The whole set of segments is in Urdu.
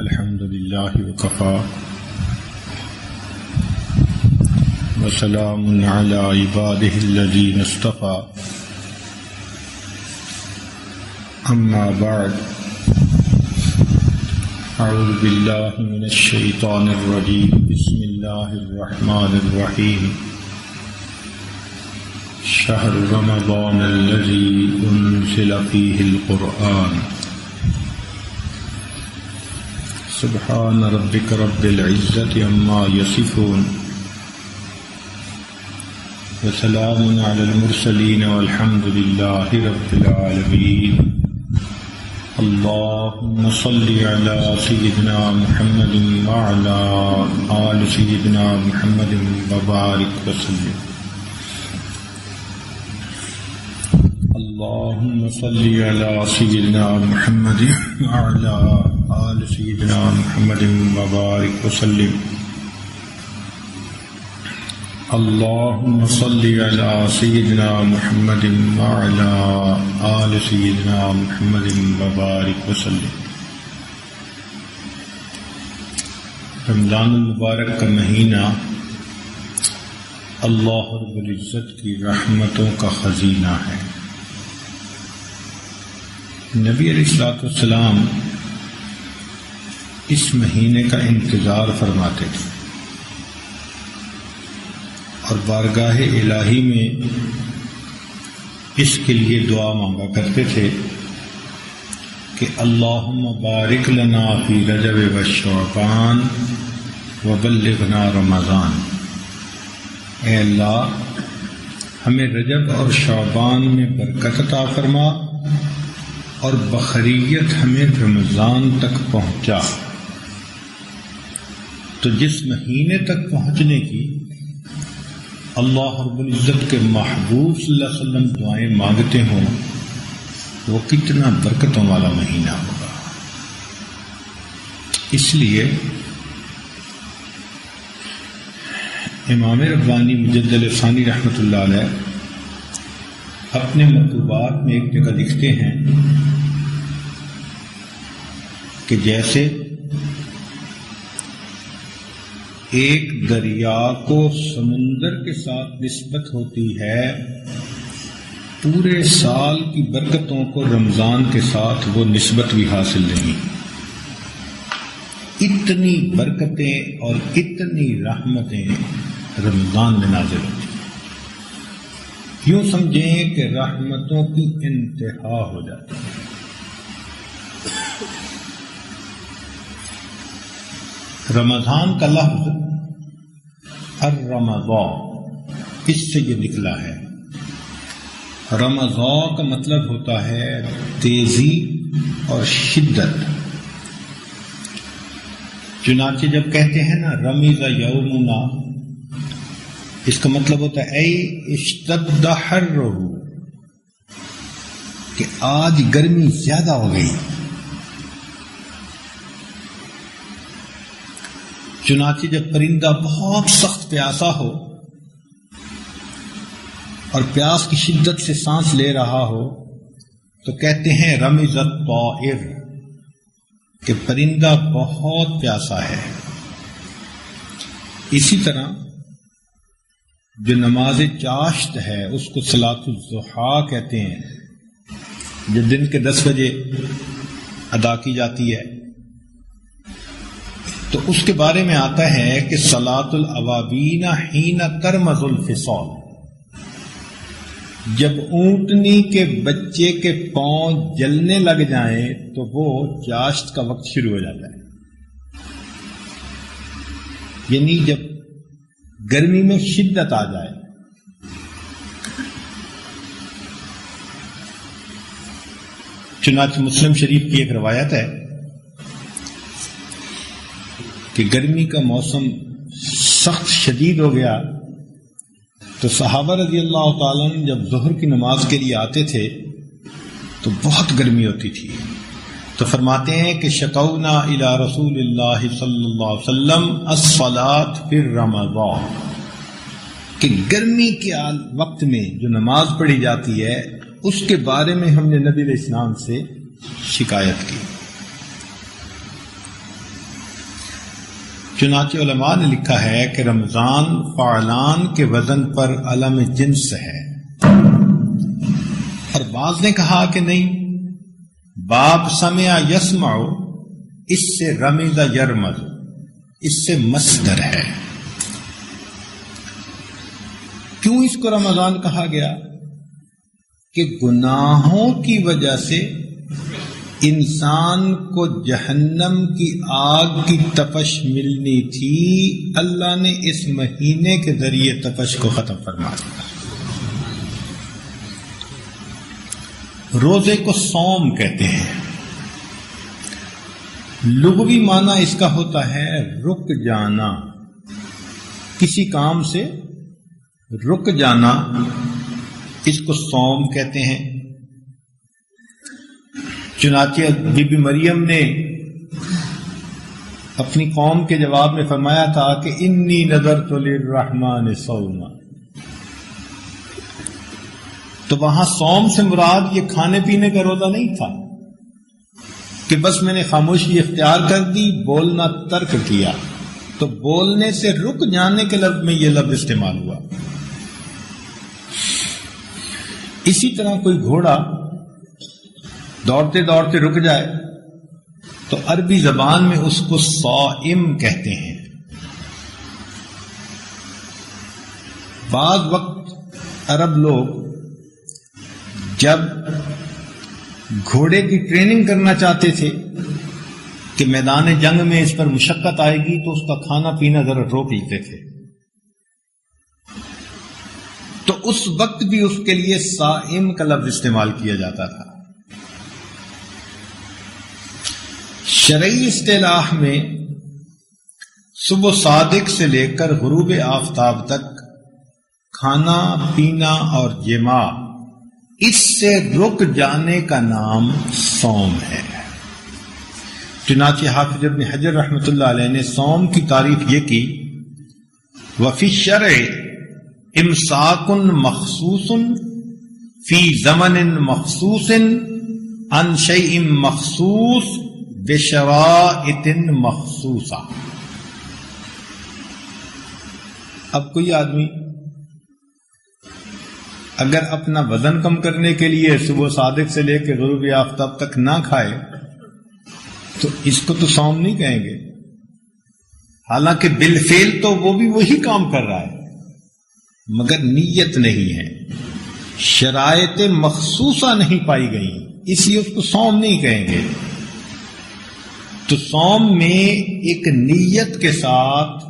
الحمد لله وكفى وسلام على عباده الذين اصطفى أما بعد أعوذ بالله من الشيطان الرجيم بسم الله الرحمن الرحيم شهر رمضان الذي أنزل فيه القرآن سبحان ربك رب العزة عما يصفون وسلام على المرسلين والحمد لله رب العالمين اللهم صل على سيدنا محمد وعلى آل سيدنا محمد وبارك وسلم اللهم صل على سيدنا محمد وعلى آل سيدنا محمد وبارك وسلم اللهم صل على سيدنا محمد وعلى آل سيدنا محمد وبارك وسلم. رمضان المبارک کا مہینہ اللہ رب العزت کی رحمتوں کا خزینہ ہے. نبی علیہ الصلوۃ والسلام اس مہینے کا انتظار فرماتے تھے اور بارگاہ الہی میں اس کے لیے دعا مانگا کرتے تھے کہ اللہم بارک لنا فی رجب و شعبان وبلغنا رمضان. اے اللہ ہمیں رجب اور شعبان میں برکت عطا فرما اور بخیریت ہمیں رمضان تک پہنچا. تو جس مہینے تک پہنچنے کی اللہ رب العزت کے محبوب صلی اللہ علیہ وسلم دعائیں مانگتے ہوں وہ کتنا برکتوں والا مہینہ ہوگا. اس لیے امام ربانی مجدد ثانی رحمۃ اللہ علیہ اپنے مکتوبات میں ایک جگہ لکھتے ہیں کہ جیسے ایک دریا کو سمندر کے ساتھ نسبت ہوتی ہے پورے سال کی برکتوں کو رمضان کے ساتھ وہ نسبت بھی حاصل نہیں. اتنی برکتیں اور اتنی رحمتیں رمضان میں نازل ہوتی ہیں. یوں سمجھیں کہ رحمتوں کی انتہا ہو جاتی ہے. رمضان کا لفظ الرمضان اس سے یہ نکلا ہے. رمضان کا مطلب ہوتا ہے تیزی اور شدت. چنانچہ جب کہتے ہیں نا رمیض یومنا اس کا مطلب ہوتا ہے اے اشتد حرہ کہ آج گرمی زیادہ ہو گئی. چنانچہ جب پرندہ بہت سخت پیاسا ہو اور پیاس کی شدت سے سانس لے رہا ہو تو کہتے ہیں رمض الطائر کہ پرندہ بہت پیاسا ہے. اسی طرح جو نماز چاشت ہے اس کو صلاۃ الضحیٰ کہتے ہیں جو دن کے 10 بجے ادا کی جاتی ہے. تو اس کے بارے میں آتا ہے کہ صلاۃ الاوابین حین ترمز الفصال جب اونٹنی کے بچے کے پاؤں جلنے لگ جائیں تو وہ چاشت کا وقت شروع ہو جاتا ہے. یعنی جب گرمی میں شدت آ جائے. چنانچہ مسلم شریف کی ایک روایت ہے کہ گرمی کا موسم سخت شدید ہو گیا تو صحابہ رضی اللہ تعالیٰ جب ظہر کی نماز کے لیے آتے تھے تو بہت گرمی ہوتی تھی. تو فرماتے ہیں کہ شکونا الی رسول اللہ صلی اللہ علیہ وسلم الصلاۃ فی رمضان کہ گرمی کے وقت میں جو نماز پڑھی جاتی ہے اس کے بارے میں ہم نے نبی علیہ السلام سے شکایت کی. چنانچہ علماء نے لکھا ہے کہ رمضان فعلان کے وزن پر علم جنس ہے، اور بعض نے کہا کہ نہیں، باب سمع یسمع اس سے رمز یرمز، اس سے مصدر ہے۔ کیوں اس کو رمضان کہا گیا؟ کہ گناہوں کی وجہ سے انسان کو جہنم کی آگ کی تپش ملنی تھی، اللہ نے اس مہینے کے ذریعے تپش کو ختم فرما دیا۔ روزے کو صوم کہتے ہیں، لغوی معنی اس کا ہوتا ہے رک جانا، کسی کام سے رک جانا، اس کو صوم کہتے ہیں۔ چنانچہ بی بی مریم نے اپنی قوم کے جواب میں فرمایا تھا کہ انی نذرت للرحمن صوما، تو وہاں صوم سے مراد یہ کھانے پینے کا روزہ نہیں تھا کہ بس میں نے خاموشی اختیار کر دی، بولنا ترک کیا، تو بولنے سے رک جانے کے لفظ میں یہ لفظ استعمال ہوا۔ اسی طرح کوئی گھوڑا دوڑتے دوڑتے رک جائے تو عربی زبان میں اس کو صائم کہتے ہیں۔ بعض وقت عرب لوگ جب گھوڑے کی ٹریننگ کرنا چاہتے تھے کہ میدان جنگ میں اس پر مشقت آئے گی تو اس کا کھانا پینا ذرا روک لیتے تھے، تو اس وقت بھی اس کے لیے صائم کا لفظ استعمال کیا جاتا تھا۔ شرعی اصطلاح میں صبح صادق سے لے کر غروب آفتاب تک کھانا پینا اور جماع، اس سے رک جانے کا نام صوم ہے۔ چنانچہ حافظ ابن حجر رحمۃ اللہ علیہ نے صوم کی تعریف یہ کی، وفی الشرع امساک مخصوص فی زمن مخصوص عن شیء مخصوص بشرائط مخصوصہ۔ اب کوئی آدمی اگر اپنا وزن کم کرنے کے لیے صبح صادق سے لے کے غروب آفتاب تک نہ کھائے تو اس کو تو صوم نہیں کہیں گے، حالانکہ بالفعل تو وہ بھی وہی کام کر رہا ہے مگر نیت نہیں ہے، شرائط مخصوصہ نہیں پائی گئی، اس لیے اس کو صوم نہیں کہیں گے۔ تو صوم میں ایک نیت کے ساتھ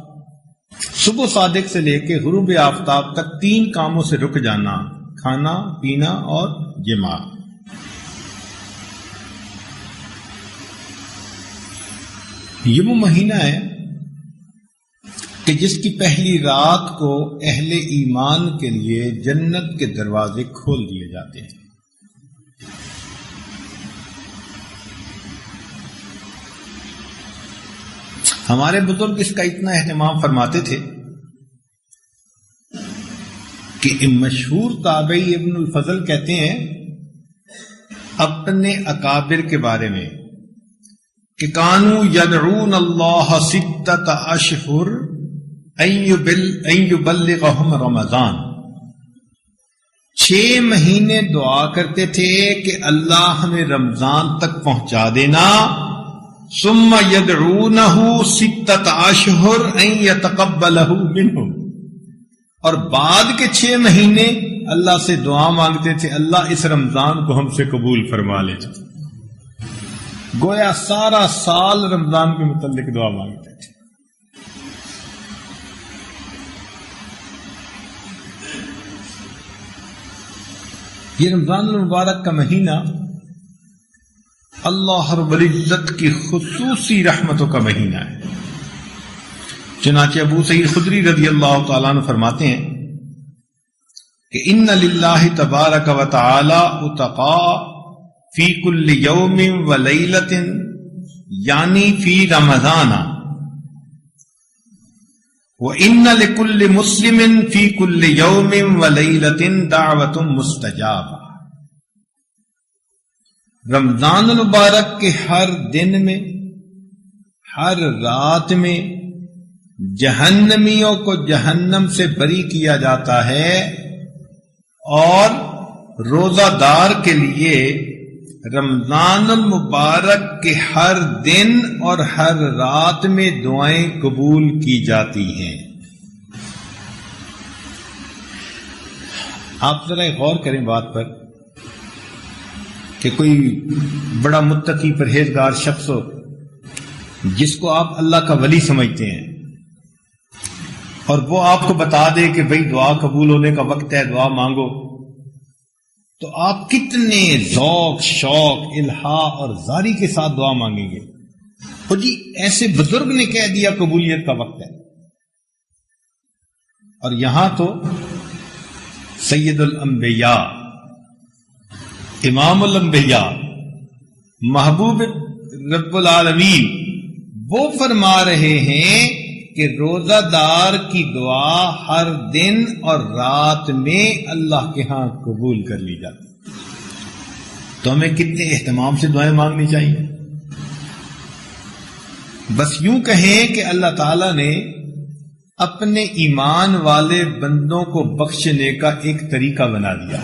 صبح صادق سے لے کے غروب آفتاب تک 3 کاموں سے رک جانا، کھانا پینا اور جماع۔ یہ وہ مہینہ ہے کہ جس کی پہلی رات کو اہل ایمان کے لیے جنت کے دروازے کھول دیے جاتے ہیں۔ ہمارے بزرگ اس کا اتنا اہتمام فرماتے تھے کہ مشہور تابعی ابن الفضل کہتے ہیں اپنے اکابر کے بارے میں کہ کانوا یدعون اللہ 6 اشہر ان یبلغہم رمضان، 6 مہینے دعا کرتے تھے کہ اللہ ہمیں رمضان تک پہنچا دینا، ثم یدعونہ 6 اشہر ان یتقبلہ منہم، اور بعد کے 6 مہینے اللہ سے دعا مانگتے تھے اللہ اس رمضان کو ہم سے قبول فرما لے۔ گویا سارا سال رمضان کے متعلق دعا مانگتے تھے۔ یہ رمضان المبارک کا مہینہ اللہ رب العزت کی خصوصی رحمتوں کا مہینہ ہے۔ چنانچہ ابو سعید خدری رضی اللہ تعالیٰ عنہ فرماتے ہیں کہ ان للہ تبارک و تعالی اتقاء فی کل یوم و لیلۃ، یعنی فی رمضان، وَإِنَّ لِكُلِّ مُسْلِمٍ فِي كُلِّ يَوْمٍ وَلَيْلَةٍ دَعْوَةٌ مُسْتَجَابَةٌ۔ رمضان المبارک کے ہر دن میں، ہر رات میں جہنمیوں کو جہنم سے بری کیا جاتا ہے، اور روزہ دار کے لیے رمضان المبارک کے ہر دن اور ہر رات میں دعائیں قبول کی جاتی ہیں۔ آپ ذرا غور کریں بات پر کہ کوئی بڑا متقی پرہیزگار شخص ہو جس کو آپ اللہ کا ولی سمجھتے ہیں، اور وہ آپ کو بتا دے کہ بھئی دعا قبول ہونے کا وقت ہے، دعا مانگو، تو آپ کتنے ذوق، شوق، الہا اور زاری کے ساتھ دعا مانگیں گے۔ تو جی ایسے بزرگ نے کہہ دیا قبولیت کا وقت ہے، اور یہاں تو سید الانبیاء، امام الانبیاء، محبوب رب العالمین، وہ فرما رہے ہیں کہ روزہ دار کی دعا ہر دن اور رات میں اللہ کے ہاں قبول کر لی جاتی۔ تو ہمیں کتنے اہتمام سے دعائیں مانگنی چاہیے۔ بس یوں کہیں کہ اللہ تعالی نے اپنے ایمان والے بندوں کو بخشنے کا ایک طریقہ بنا دیا۔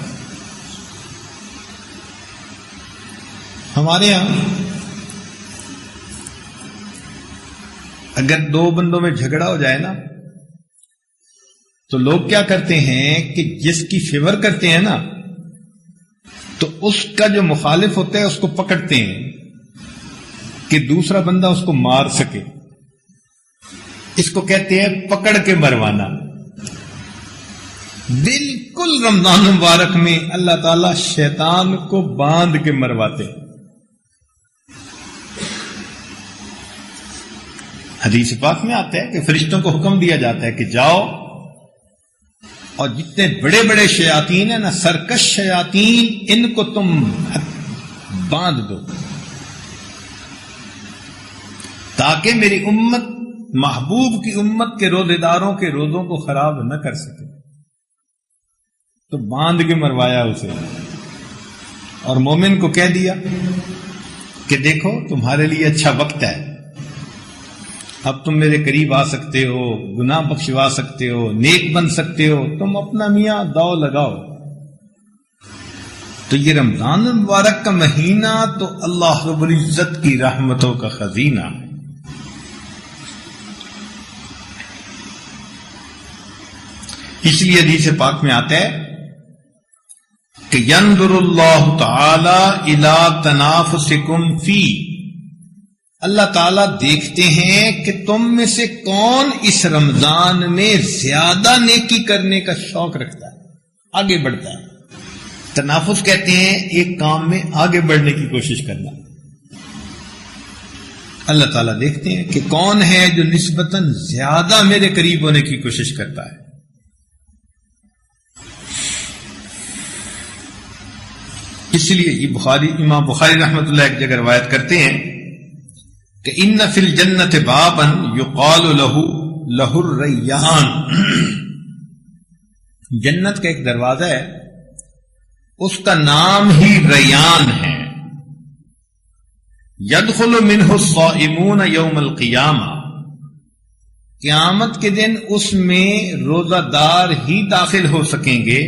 ہمارے ہاں اگر دو بندوں میں جھگڑا ہو جائے نا، تو لوگ کیا کرتے ہیں کہ جس کی فیور کرتے ہیں نا، تو اس کا جو مخالف ہوتا ہے اس کو پکڑتے ہیں کہ دوسرا بندہ اس کو مار سکے۔ اس کو کہتے ہیں پکڑ کے مروانا۔ بالکل رمضان مبارک میں اللہ تعالی شیطان کو باندھ کے مرواتے ہیں۔ حدیث پاک میں آتا ہے کہ فرشتوں کو حکم دیا جاتا ہے کہ جاؤ اور جتنے بڑے بڑے شیاطین ہیں نا، سرکش شیاطین، ان کو تم باندھ دو تاکہ میری امت، محبوب کی امت کے روزے داروں کے روزوں کو خراب نہ کر سکے۔ تو باندھ کے مروایا اسے، اور مومن کو کہہ دیا کہ دیکھو تمہارے لیے اچھا وقت ہے، اب تم میرے قریب آ سکتے ہو، گناہ بخشوا سکتے ہو، نیک بن سکتے ہو، تم اپنا میاں داؤ لگاؤ۔ تو یہ رمضان المبارک کا مہینہ تو اللہ رب العزت کی رحمتوں کا خزینہ ہے۔ اس لیے حدیث پاک میں آتا ہے کہ ینظر اللہ تعالی الی تنافسکم فی، اللہ تعالیٰ دیکھتے ہیں کہ تم میں سے کون اس رمضان میں زیادہ نیکی کرنے کا شوق رکھتا ہے، آگے بڑھتا ہے۔ تنافس کہتے ہیں ایک کام میں آگے بڑھنے کی کوشش کرنا۔ اللہ تعالیٰ دیکھتے ہیں کہ کون ہے جو نسبتاً زیادہ میرے قریب ہونے کی کوشش کرتا ہے۔ اس لیے یہ امام بخاری رحمۃ اللہ ایک جگہ روایت کرتے ہیں کہ ان فی الجنت بابا یقال لہ الریان، جنت کا ایک دروازہ ہے، اس کا نام ہی ریان ہے۔ یدخل منہ الصائمون یوم القیامہ، قیامت کے دن اس میں روزہ دار ہی داخل ہو سکیں گے۔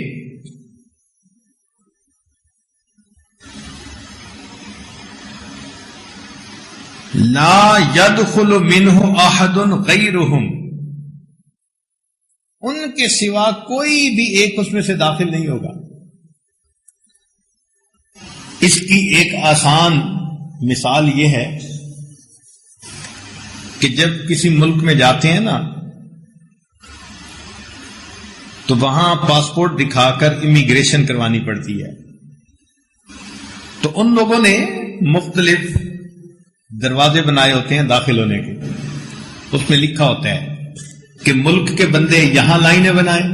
لا يدخل منہ احد غیرہم، ان کے سوا کوئی بھی ایک اس میں سے داخل نہیں ہوگا۔ اس کی ایک آسان مثال یہ ہے کہ جب کسی ملک میں جاتے ہیں نا، تو وہاں پاسپورٹ دکھا کر امیگریشن کروانی پڑتی ہے۔ تو ان لوگوں نے مختلف دروازے بنائے ہوتے ہیں داخل ہونے کے، اس میں لکھا ہوتا ہے کہ ملک کے بندے یہاں لائنیں بنائیں،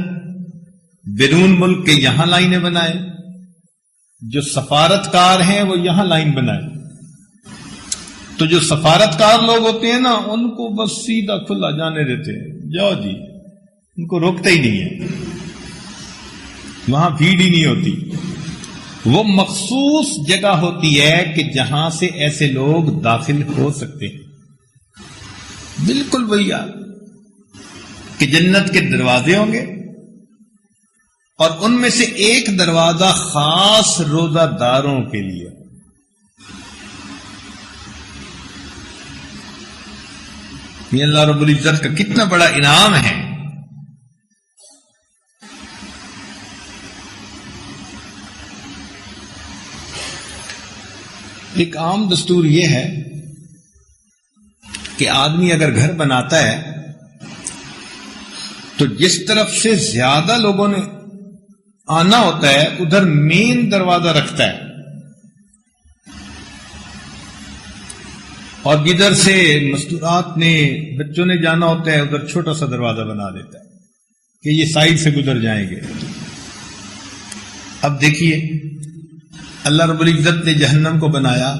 بیرون ملک کے یہاں لائنیں بنائیں، جو سفارتکار ہیں وہ یہاں لائن بنائیں۔ تو جو سفارتکار لوگ ہوتے ہیں نا، ان کو بس سیدھا کھلا جانے دیتے ہیں، جاؤ جی، ان کو روکتا ہی نہیں ہے، وہاں بھیڑ ہی نہیں ہوتی۔ وہ مخصوص جگہ ہوتی ہے کہ جہاں سے ایسے لوگ داخل ہو سکتے ہیں۔ بالکل بھیا کہ جنت کے دروازے ہوں گے اور ان میں سے ایک دروازہ خاص روزہ داروں کے لیے. یہ اللہ رب العزت کا کتنا بڑا انعام ہے. ایک عام دستور یہ ہے کہ آدمی اگر گھر بناتا ہے تو جس طرف سے زیادہ لوگوں نے آنا ہوتا ہے ادھر مین دروازہ رکھتا ہے، اور جدھر سے مستورات نے بچوں نے جانا ہوتا ہے ادھر چھوٹا سا دروازہ بنا دیتا ہے کہ یہ سائڈ سے گزر جائیں گے. اب دیکھیے اللہ رب العزت نے جہنم کو بنایا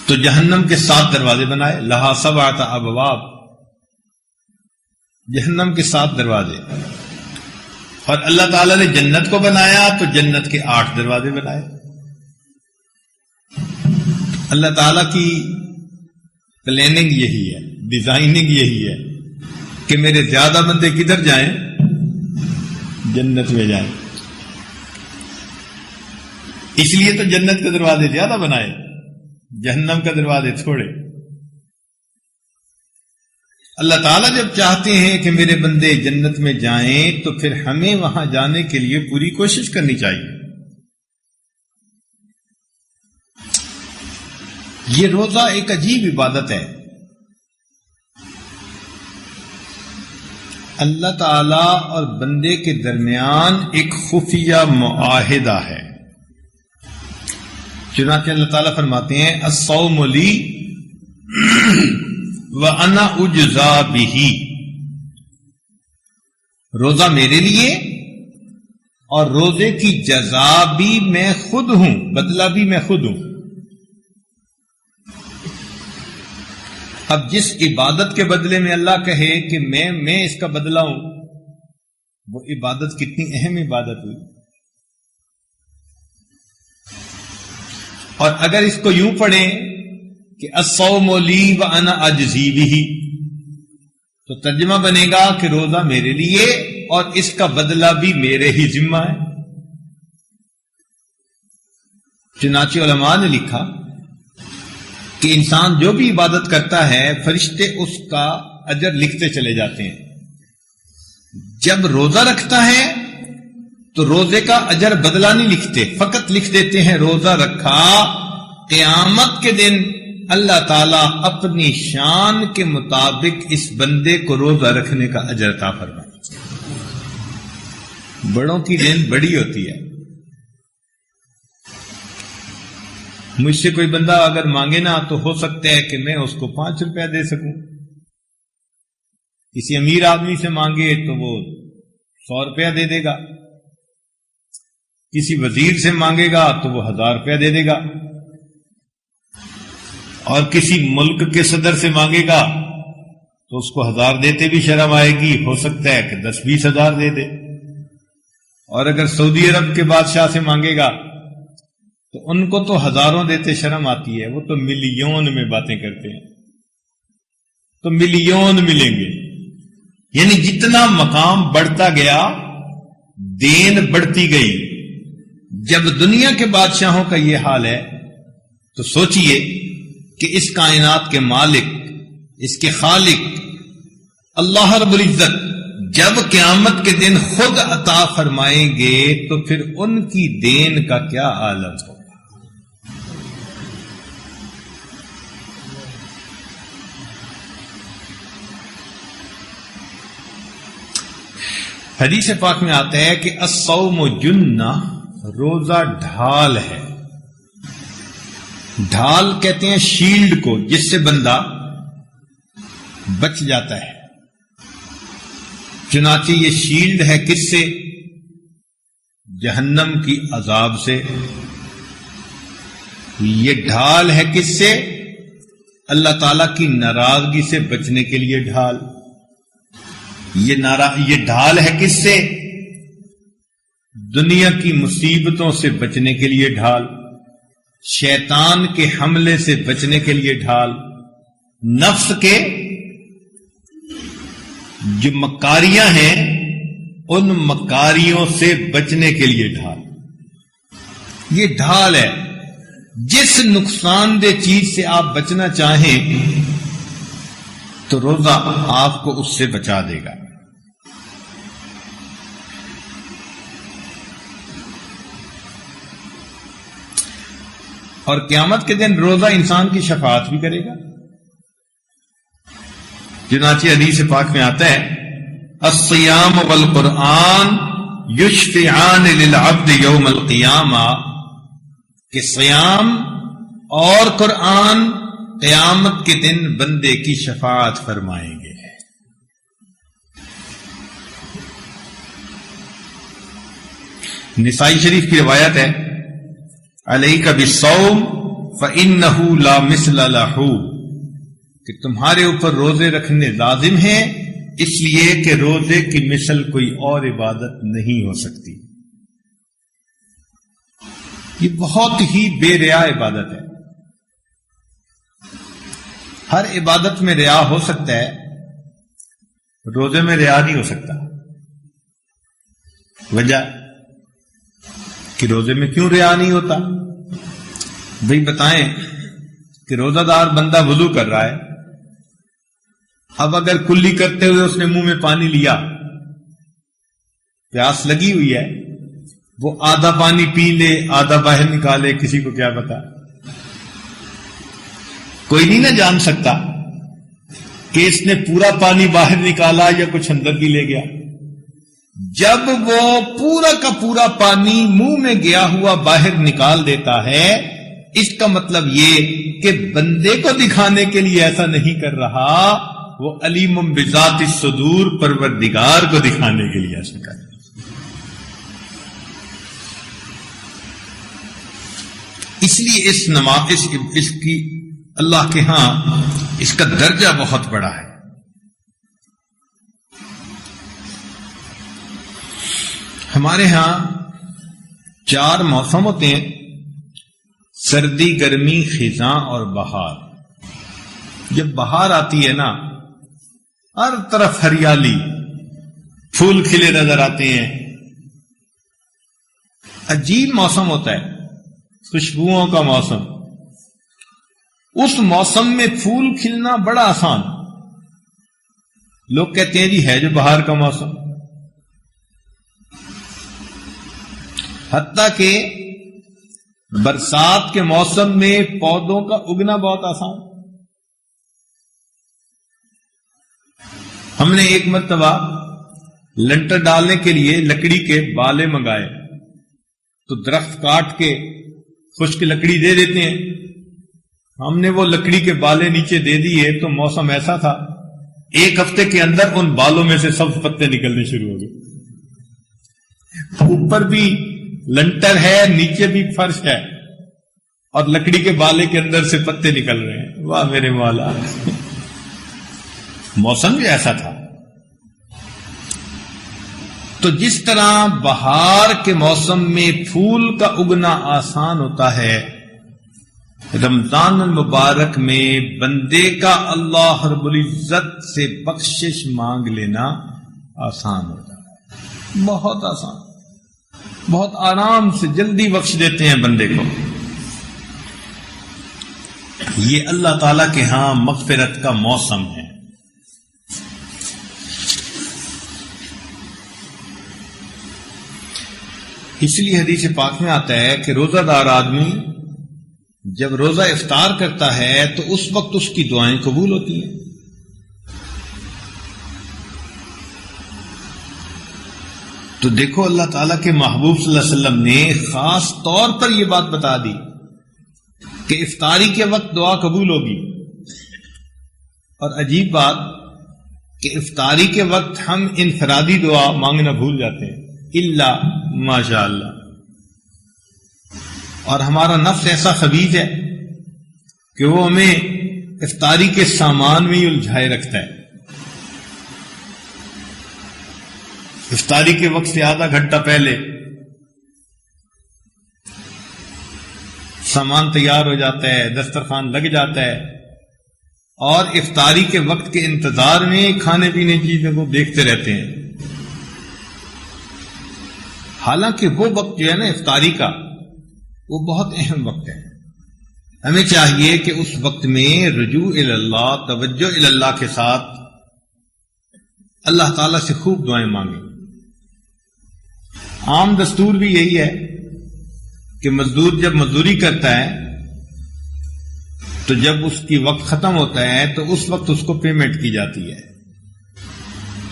تو جہنم کے 7 دروازے بنائے، لہا 7 ابواب، جہنم کے 7 دروازے. اور اللہ تعالیٰ نے جنت کو بنایا تو جنت کے 8 دروازے بنائے. اللہ تعالیٰ کی پلاننگ یہی ہے، ڈیزائننگ یہی ہے کہ میرے زیادہ بندے کدھر جائیں؟ جنت میں جائیں. اس لیے تو جنت کے دروازے زیادہ بنائے، جہنم کا دروازے تھوڑے. اللہ تعالیٰ جب چاہتے ہیں کہ میرے بندے جنت میں جائیں تو پھر ہمیں وہاں جانے کے لیے پوری کوشش کرنی چاہیے. یہ روزہ ایک عجیب عبادت ہے. اللہ تعالی اور بندے کے درمیان ایک خفیہ معاہدہ ہے. چنانچہ اللہ تعالیٰ فرماتے ہیں الصوم لی وانا اجزا بہ، روزہ میرے لیے اور روزے کی جزا بھی میں خود ہوں، بدلہ بھی میں خود ہوں. اب جس عبادت کے بدلے میں اللہ کہے کہ میں اس کا بدلہ ہوں، وہ عبادت کتنی اہم عبادت ہوئی. اور اگر اس کو یوں پڑھیں کہ الصوم لی وانا اجزی بہ، تو ترجمہ بنے گا کہ روزہ میرے لیے اور اس کا بدلہ بھی میرے ہی ذمہ ہے. چنانچہ علماء نے لکھا کہ انسان جو بھی عبادت کرتا ہے فرشتے اس کا اجر لکھتے چلے جاتے ہیں. جب روزہ رکھتا ہے تو روزے کا اجر بدلہ نہیں لکھتے، فقط لکھ دیتے ہیں روزہ رکھا. قیامت کے دن اللہ تعالیٰ اپنی شان کے مطابق اس بندے کو روزہ رکھنے کا اجر عطا فرمائے. بڑوں کی دین بڑی ہوتی ہے. مجھ سے کوئی بندہ اگر مانگے نا تو ہو سکتا ہے کہ میں اس کو 5 روپے دے سکوں. کسی امیر آدمی سے مانگے تو وہ 100 روپیہ دے دے گا، کسی وزیر سے مانگے گا تو وہ 1000 روپیہ دے دے گا، اور کسی ملک کے صدر سے مانگے گا تو اس کو 1000 دیتے بھی شرم آئے گی، ہو سکتا ہے کہ 10-20 ہزار دے دے. اور اگر سعودی عرب کے بادشاہ سے مانگے گا تو ان کو تو ہزاروں دیتے شرم آتی ہے، وہ تو ملین میں باتیں کرتے ہیں، تو ملین ملیں گے. یعنی جتنا مقام بڑھتا گیا دین بڑھتی گئی. جب دنیا کے بادشاہوں کا یہ حال ہے تو سوچئے کہ اس کائنات کے مالک، اس کے خالق اللہ رب العزت جب قیامت کے دن خود عطا فرمائیں گے تو پھر ان کی دین کا کیا عالم ہوگا. حدیث پاک میں آتا ہے کہ الصوم جنہ، روزہ ڈھال ہے. ڈھال کہتے ہیں شیلڈ کو جس سے بندہ بچ جاتا ہے. چنانچہ یہ شیلڈ ہے کس سے؟ جہنم کی عذاب سے. یہ ڈھال ہے کس سے؟ اللہ تعالی کی ناراضگی سے بچنے کے لیے ڈھال. یہ ڈھال ہے کس سے؟ دنیا کی مصیبتوں سے بچنے کے لیے ڈھال، شیطان کے حملے سے بچنے کے لیے ڈھال. نفس کے جو مکاریاں ہیں ان مکاریوں سے بچنے کے لیے ڈھال. یہ ڈھال ہے. جس نقصان دہ چیز سے آپ بچنا چاہیں تو روزہ آپ کو اس سے بچا دے گا. اور قیامت کے دن روزہ انسان کی شفاعت بھی کرے گا. چنانچہ حدیث پاک میں آتا ہے الصیام والقرآن یشفعان للعبد یوم القیامہ، کہ صیام اور قرآن قیامت کے دن بندے کی شفاعت فرمائیں گے. نسائی شریف کی روایت ہے علیک بالصوم فإنہ لا مثل لہ، کہ تمہارے اوپر روزے رکھنے لازم ہیں اس لیے کہ روزے کی مثل کوئی اور عبادت نہیں ہو سکتی. یہ بہت ہی بے ریا عبادت ہے. ہر عبادت میں ریا ہو سکتا ہے، روزے میں ریا نہیں ہو سکتا. وجہ کہ روزے میں کیوں ریا نہیں ہوتا؟ بھئی بتائیں کہ روزہ دار بندہ وضو کر رہا ہے، اب اگر کلی کرتے ہوئے اس نے منہ میں پانی لیا، پیاس لگی ہوئی ہے، وہ آدھا پانی پی لے آدھا باہر نکالے، کسی کو کیا پتا؟ کوئی نہیں نہ جان سکتا کہ اس نے پورا پانی باہر نکالا یا کچھ اندر بھی لے گیا. جب وہ پورا کا پورا پانی منہ میں گیا ہوا باہر نکال دیتا ہے، اس کا مطلب یہ کہ بندے کو دکھانے کے لیے ایسا نہیں کر رہا، وہ علیم بذات الصدور پروردگار کو دکھانے کے لیے ایسا کر رہا. اس لیے اس نماز اس کی اللہ کے ہاں اس کا درجہ بہت بڑا ہے. ہمارے ہاں 4 موسم ہوتے ہیں: سردی، گرمی، خزاں اور بہار. جب بہار آتی ہے نا، ہر طرف ہریالی، پھول کھلے نظر آتے ہیں. عجیب موسم ہوتا ہے، خوشبوؤں کا موسم. اس موسم میں پھول کھلنا بڑا آسان. لوگ کہتے ہیں جی ہے جو بہار کا موسم. حتیٰ کہ برسات کے موسم میں پودوں کا اگنا بہت آسان. ہم نے ایک مرتبہ لنٹر ڈالنے کے لیے لکڑی کے بالے منگائے، تو درخت کاٹ کے خشک لکڑی دے دیتے ہیں. ہم نے وہ لکڑی کے بالے نیچے دے دیے تو موسم ایسا تھا، 1 ہفتے کے اندر ان بالوں میں سے سب پتے نکلنے شروع ہو گئے. اوپر بھی لنٹر ہے، نیچے بھی فرش ہے، اور لکڑی کے بالے کے اندر سے پتے نکل رہے ہیں. واہ میرے مولا، موسم بھی ایسا تھا. تو جس طرح بہار کے موسم میں پھول کا اگنا آسان ہوتا ہے، رمضان المبارک میں بندے کا اللہ رب العزت سے بخشش مانگ لینا آسان ہوتا ہے. بہت آسان، بہت آرام سے جلدی بخش دیتے ہیں بندے کو. یہ اللہ تعالی کے ہاں مغفرت کا موسم ہے. اس لیے حدیث پاک میں آتا ہے کہ روزہ دار آدمی جب روزہ افطار کرتا ہے تو اس وقت اس کی دعائیں قبول ہوتی ہیں. تو دیکھو اللہ تعالیٰ کے محبوب صلی اللہ علیہ وسلم نے خاص طور پر یہ بات بتا دی کہ افطاری کے وقت دعا قبول ہوگی. اور عجیب بات کہ افطاری کے وقت ہم انفرادی دعا مانگنا بھول جاتے ہیں، الا ماشاء اللہ. اور ہمارا نفس ایسا خبیث ہے کہ وہ ہمیں افطاری کے سامان میں ہی الجھائے رکھتا ہے. افطاری کے وقت سے آدھا گھنٹہ پہلے سامان تیار ہو جاتا ہے، دسترخوان لگ جاتا ہے، اور افطاری کے وقت کے انتظار میں کھانے پینے کی چیزوں کو دیکھتے رہتے ہیں. حالانکہ وہ وقت جو ہے نا افطاری کا، وہ بہت اہم وقت ہے. ہمیں چاہیے کہ اس وقت میں رجوع اللہ، توجہ اللہ کے ساتھ اللہ تعالی سے خوب دعائیں مانگیں. عام دستور بھی یہی ہے کہ مزدور جب مزدوری کرتا ہے تو جب اس کی وقت ختم ہوتا ہے تو اس وقت اس کو پیمنٹ کی جاتی ہے.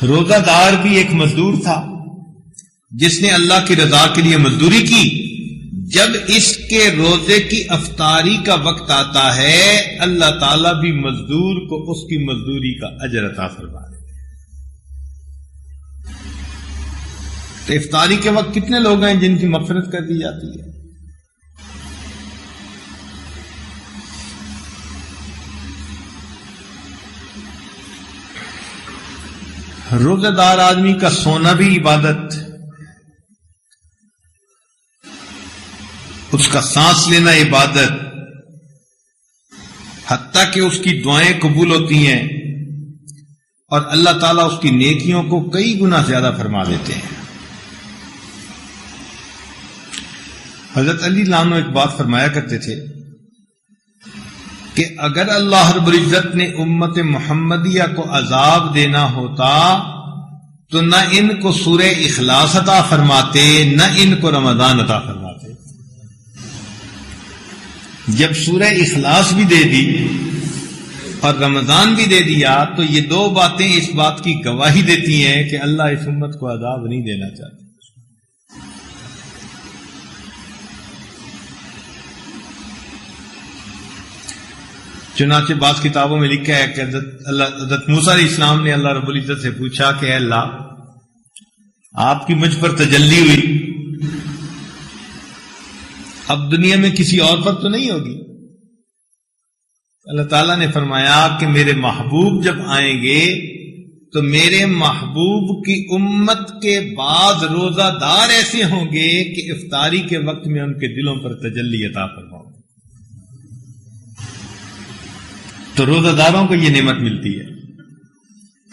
روزہ دار بھی ایک مزدور تھا جس نے اللہ کی رضا کے لیے مزدوری کی. جب اس کے روزے کی افطاری کا وقت آتا ہے اللہ تعالیٰ بھی مزدور کو اس کی مزدوری کا اجر عطا فرما دیتے ہیں. تو افطاری کے وقت کتنے لوگ ہیں جن کی مغفرت کر دی جاتی ہے؟ روزہ دار آدمی کا سونا بھی عبادت، اس کا سانس لینا عبادت، حتیٰ کہ اس کی دعائیں قبول ہوتی ہیں اور اللہ تعالیٰ اس کی نیکیوں کو کئی گنا زیادہ فرما دیتے ہیں. حضرت علی لانو ایک بات فرمایا کرتے تھے کہ اگر اللہ رب العزت نے امت محمدیہ کو عذاب دینا ہوتا تو نہ ان کو سورہ اخلاص عطا فرماتے نہ ان کو رمضان عطا فرماتے. جب سورہ اخلاص بھی دے دی اور رمضان بھی دے دیا تو یہ دو باتیں اس بات کی گواہی دیتی ہیں کہ اللہ اس امت کو عذاب نہیں دینا چاہتے. چنانچہ بعض کتابوں میں لکھا ہے کہ حضرت موسیٰ علیہ السلام نے اللہ رب العزت سے پوچھا کہ اے اللہ، آپ کی مجھ پر تجلی ہوئی، اب دنیا میں کسی اور پر تو نہیں ہوگی؟ اللہ تعالیٰ نے فرمایا کہ میرے محبوب جب آئیں گے تو میرے محبوب کی امت کے بعد روزہ دار ایسے ہوں گے کہ افطاری کے وقت میں ان کے دلوں پر تجلی عطا فرماؤں. تو روزہ داروں کو یہ نعمت ملتی ہے.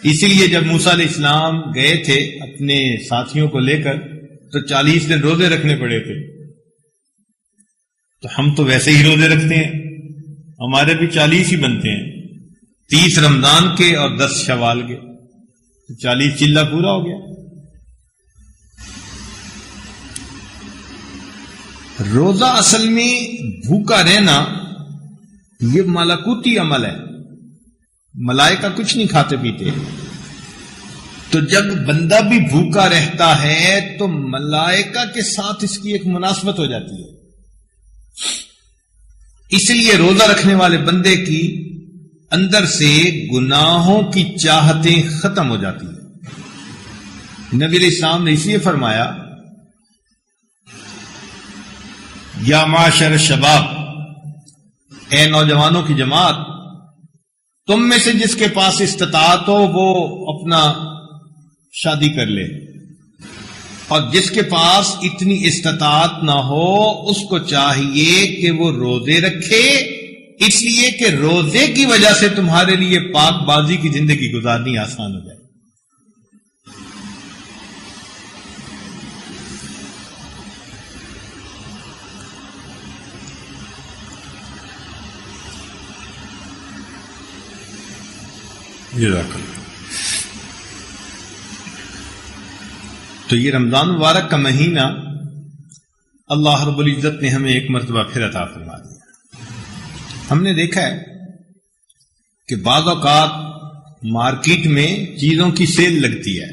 اسی لیے جب موسیٰ علیہ السلام گئے تھے اپنے ساتھیوں کو لے کر تو 40 دن روزے رکھنے پڑے تھے. تو ہم تو ویسے ہی روزے رکھتے ہیں، ہمارے بھی 40 ہی بنتے ہیں، 30 رمضان کے اور 10 شوال کے، تو 40 چلہ پورا ہو گیا. روزہ اصل میں بھوکا رہنا یہ ملکوتی عمل ہے. ملائکہ کچھ نہیں کھاتے پیتے، تو جب بندہ بھی بھوکا رہتا ہے تو ملائکہ کے ساتھ اس کی ایک مناسبت ہو جاتی ہے. اس لیے روزہ رکھنے والے بندے کی اندر سے گناہوں کی چاہتیں ختم ہو جاتی ہیں. نبی علیہ السلام نے اس لیے فرمایا یا معاشر الشباب، اے نوجوانوں کی جماعت، تم میں سے جس کے پاس استطاعت ہو وہ اپنا شادی کر لے، اور جس کے پاس اتنی استطاعت نہ ہو اس کو چاہیے کہ وہ روزے رکھے، اس لیے کہ روزے کی وجہ سے تمہارے لیے پاک بازی کی زندگی گزارنی آسان ہو جائے. تو یہ رمضان مبارک کا مہینہ اللہ رب العزت نے ہمیں ایک مرتبہ پھر عطا فرما دیا. ہم نے دیکھا ہے کہ بعض اوقات مارکیٹ میں چیزوں کی سیل لگتی ہے.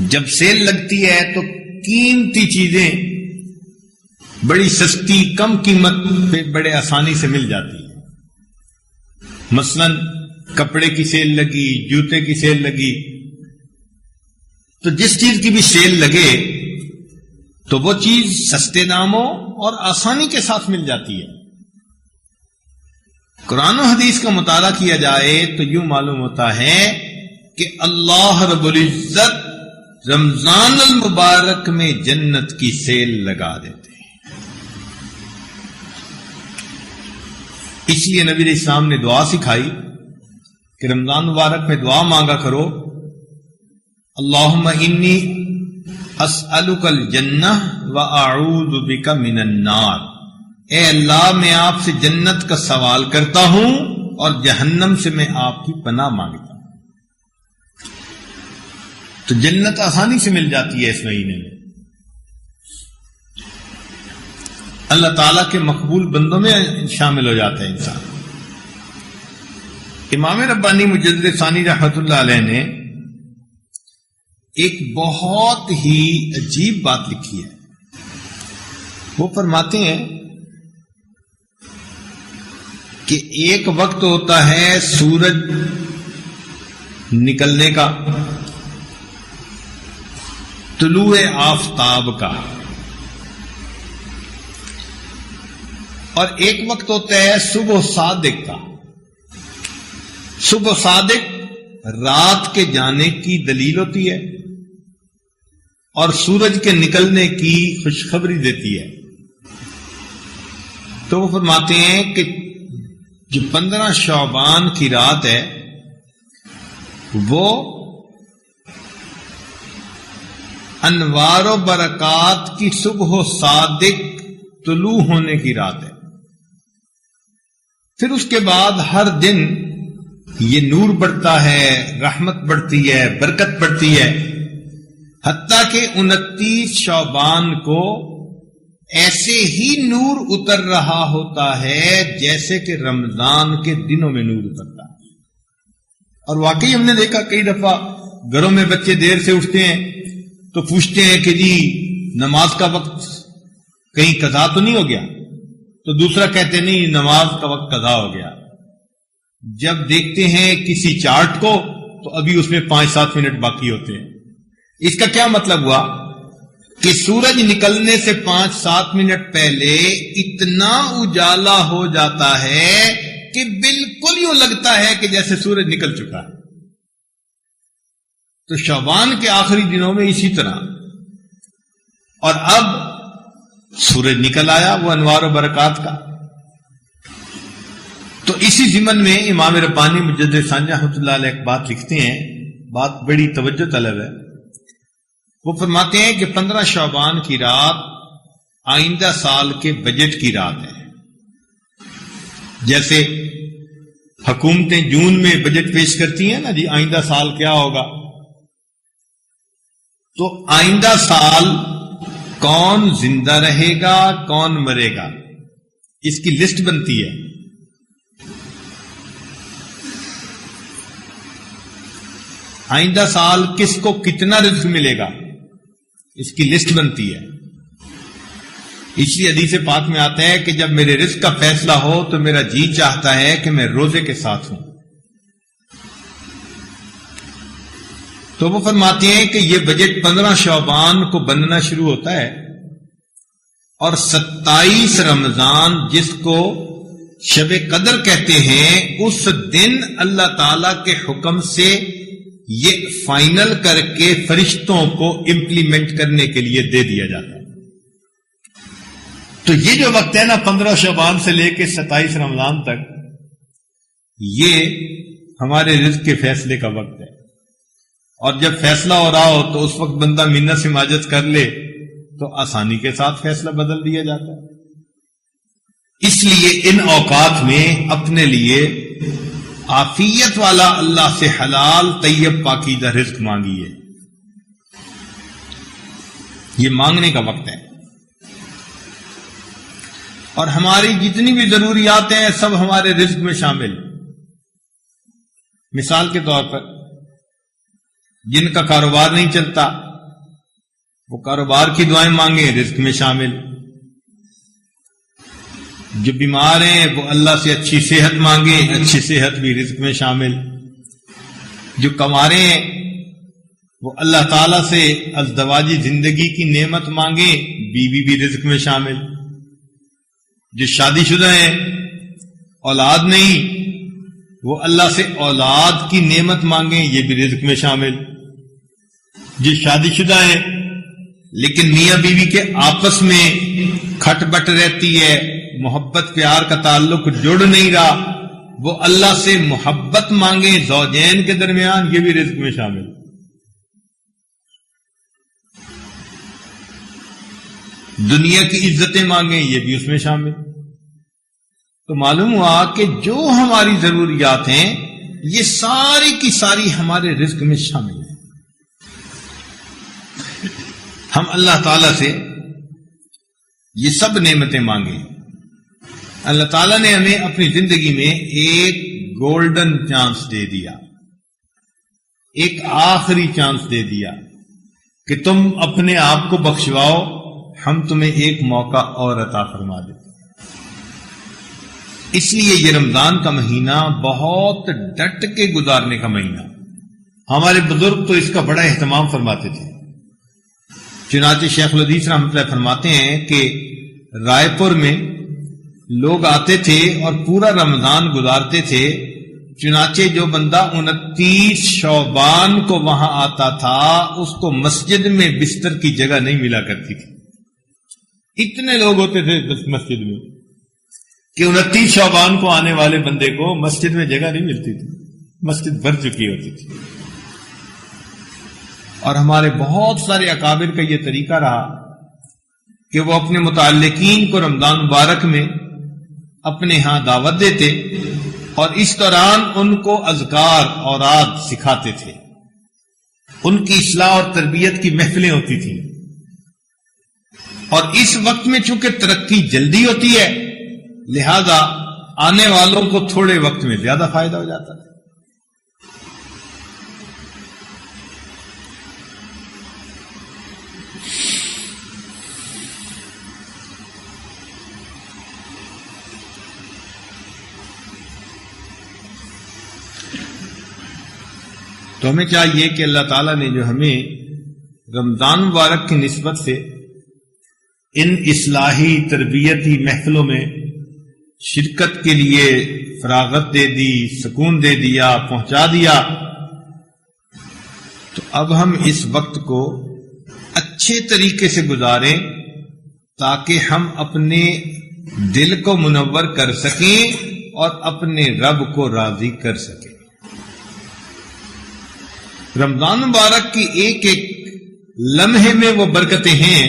جب سیل لگتی ہے تو قیمتی چیزیں بڑی سستی کم قیمت پہ بڑے آسانی سے مل جاتی ہیں. مثلاً کپڑے کی سیل لگی، جوتے کی سیل لگی، تو جس چیز کی بھی سیل لگے تو وہ چیز سستے داموں اور آسانی کے ساتھ مل جاتی ہے. قرآن و حدیث کا مطالعہ کیا جائے تو یوں معلوم ہوتا ہے کہ اللہ رب العزت رمضان المبارک میں جنت کی سیل لگا دیتے ہیں. اس لیے نبی علیہ السلام نے دعا سکھائی کہ رمضان مبارک میں دعا مانگا کرو، اللہم انی اسألک الجنہ واعوذ بک من النار، اے اللہ میں آپ سے جنت کا سوال کرتا ہوں اور جہنم سے میں آپ کی پناہ مانگتا ہوں۔ تو جنت آسانی سے مل جاتی ہے اس مہینے میں، اللہ تعالیٰ کے مقبول بندوں میں شامل ہو جاتا ہے انسان۔ امام ربانی مجدد ثانی رحمۃ اللہ علیہ نے ایک بہت ہی عجیب بات لکھی ہے۔ وہ فرماتے ہیں کہ ایک وقت ہوتا ہے سورج نکلنے کا، طلوع آفتاب کا، اور ایک وقت ہوتا ہے صبح صادق کا۔ صبح صادق رات کے جانے کی دلیل ہوتی ہے اور سورج کے نکلنے کی خوشخبری دیتی ہے۔ تو وہ فرماتے ہیں کہ جو 15 شعبان کی رات ہے وہ انوار و برکات کی صبح و صادق طلوع ہونے کی رات ہے۔ پھر اس کے بعد ہر دن یہ نور بڑھتا ہے، رحمت بڑھتی ہے، برکت بڑھتی ہے، حتیٰ کہ 29 شعبان کو ایسے ہی نور اتر رہا ہوتا ہے جیسے کہ رمضان کے دنوں میں نور اترتا ہے۔ اور واقعی ہم نے دیکھا کئی دفعہ گھروں میں بچے دیر سے اٹھتے ہیں تو پوچھتے ہیں کہ جی نماز کا وقت کہیں قضا تو نہیں ہو گیا؟ تو دوسرا کہتے نہیں نماز کا وقت قضا ہو گیا۔ جب دیکھتے ہیں کسی چارٹ کو تو ابھی اس میں 5-7 منٹ باقی ہوتے ہیں۔ اس کا کیا مطلب ہوا کہ سورج نکلنے سے 5-7 منٹ پہلے اتنا اجالا ہو جاتا ہے کہ بالکل یوں لگتا ہے کہ جیسے سورج نکل چکا ہے۔ تو شعبان کے آخری دنوں میں اسی طرح، اور اب سورج نکل آیا وہ انوار و برکات کا۔ تو اسی ضمن میں امام ربانی مجدد ثانی رحمۃ اللہ علیہ ایک بات لکھتے ہیں، بات بڑی توجہ طلب ہے۔ وہ فرماتے ہیں کہ 15 شعبان کی رات آئندہ سال کے بجٹ کی رات ہے۔ جیسے حکومتیں جون میں بجٹ پیش کرتی ہیں نا جی آئندہ سال کیا ہوگا، تو آئندہ سال کون زندہ رہے گا کون مرے گا اس کی لسٹ بنتی ہے۔ آئندہ سال کس کو کتنا رزق ملے گا اس کی لسٹ بنتی ہے۔ اس لیے حدیث پاک میں آتا ہے کہ جب میرے رزق کا فیصلہ ہو تو میرا جی چاہتا ہے کہ میں روزے کے ساتھ ہوں۔ تو وہ فرماتے ہیں کہ یہ بجٹ 15 شعبان کو بننا شروع ہوتا ہے اور 27 رمضان جس کو شب قدر کہتے ہیں اس دن اللہ تعالی کے حکم سے یہ فائنل کر کے فرشتوں کو امپلیمنٹ کرنے کے لیے دے دیا جاتا ہے۔ تو یہ جو وقت ہے نا 15 شعبان سے لے کے 27 رمضان تک، یہ ہمارے رزق کے فیصلے کا وقت ہے۔ اور جب فیصلہ ہو رہا ہو تو اس وقت بندہ منت سے ماجت کر لے تو آسانی کے ساتھ فیصلہ بدل دیا جاتا ہے۔ اس لیے ان اوقات میں اپنے لیے عافیت والا اللہ سے حلال طیب پاکیزہ رزق مانگیے، یہ مانگنے کا وقت ہے۔ اور ہماری جتنی بھی ضروریات ہیں سب ہمارے رزق میں شامل۔ مثال کے طور پر جن کا کاروبار نہیں چلتا وہ کاروبار کی دعائیں مانگیں، رزق میں شامل۔ جو بیمار ہیں وہ اللہ سے اچھی صحت مانگیں، اچھی صحت بھی رزق میں شامل۔ جو کمارے ہیں وہ اللہ تعالیٰ سے ازدواجی زندگی کی نعمت مانگیں، بیوی بھی رزق میں شامل۔ جو شادی شدہ ہیں اولاد نہیں وہ اللہ سے اولاد کی نعمت مانگیں، یہ بھی رزق میں شامل۔ جو شادی شدہ ہیں لیکن میاں بیوی کے آپس میں کھٹ بٹ رہتی ہے، محبت پیار کا تعلق جڑ نہیں رہا، وہ اللہ سے محبت مانگیں زوجین کے درمیان، یہ بھی رزق میں شامل۔ دنیا کی عزتیں مانگیں، یہ بھی اس میں شامل۔ تو معلوم ہوا کہ جو ہماری ضروریات ہیں یہ ساری کی ساری ہمارے رزق میں شامل ہیں۔ ہم اللہ تعالی سے یہ سب نعمتیں مانگیں۔ اللہ تعالیٰ نے ہمیں اپنی زندگی میں ایک گولڈن چانس دے دیا، ایک آخری چانس دے دیا کہ تم اپنے آپ کو بخشواؤ، ہم تمہیں ایک موقع اور عطا فرما دیتے۔ اس لیے یہ رمضان کا مہینہ بہت ڈٹ کے گزارنے کا مہینہ۔ ہمارے بزرگ تو اس کا بڑا اہتمام فرماتے تھے۔ چنانچہ شیخ الحدیث رحمۃ اللہ فرماتے ہیں کہ رائے پور میں لوگ آتے تھے اور پورا رمضان گزارتے تھے، چنانچہ جو بندہ 29 شعبان کو وہاں آتا تھا اس کو مسجد میں بستر کی جگہ نہیں ملا کرتی تھی۔ اتنے لوگ ہوتے تھے مسجد میں کہ 29 شعبان کو آنے والے بندے کو مسجد میں جگہ نہیں ملتی تھی، مسجد بھر چکی ہوتی تھی۔ اور ہمارے بہت سارے اکابر کا یہ طریقہ رہا کہ وہ اپنے متعلقین کو رمضان مبارک میں اپنے ہاں دعوت دیتے اور اس دوران ان کو اذکار اوراد سکھاتے تھے، ان کی اصلاح اور تربیت کی محفلیں ہوتی تھیں۔ اور اس وقت میں چونکہ ترقی جلدی ہوتی ہے لہذا آنے والوں کو تھوڑے وقت میں زیادہ فائدہ ہو جاتا ہے۔ تو ہمیں چاہیے کہ اللہ تعالیٰ نے جو ہمیں رمضان مبارک کی نسبت سے ان اصلاحی تربیتی محفلوں میں شرکت کے لیے فراغت دے دی، سکون دے دیا، پہنچا دیا، تو اب ہم اس وقت کو اچھے طریقے سے گزاریں تاکہ ہم اپنے دل کو منور کر سکیں اور اپنے رب کو راضی کر سکیں۔ رمضان مبارک کی ایک ایک لمحے میں وہ برکتیں ہیں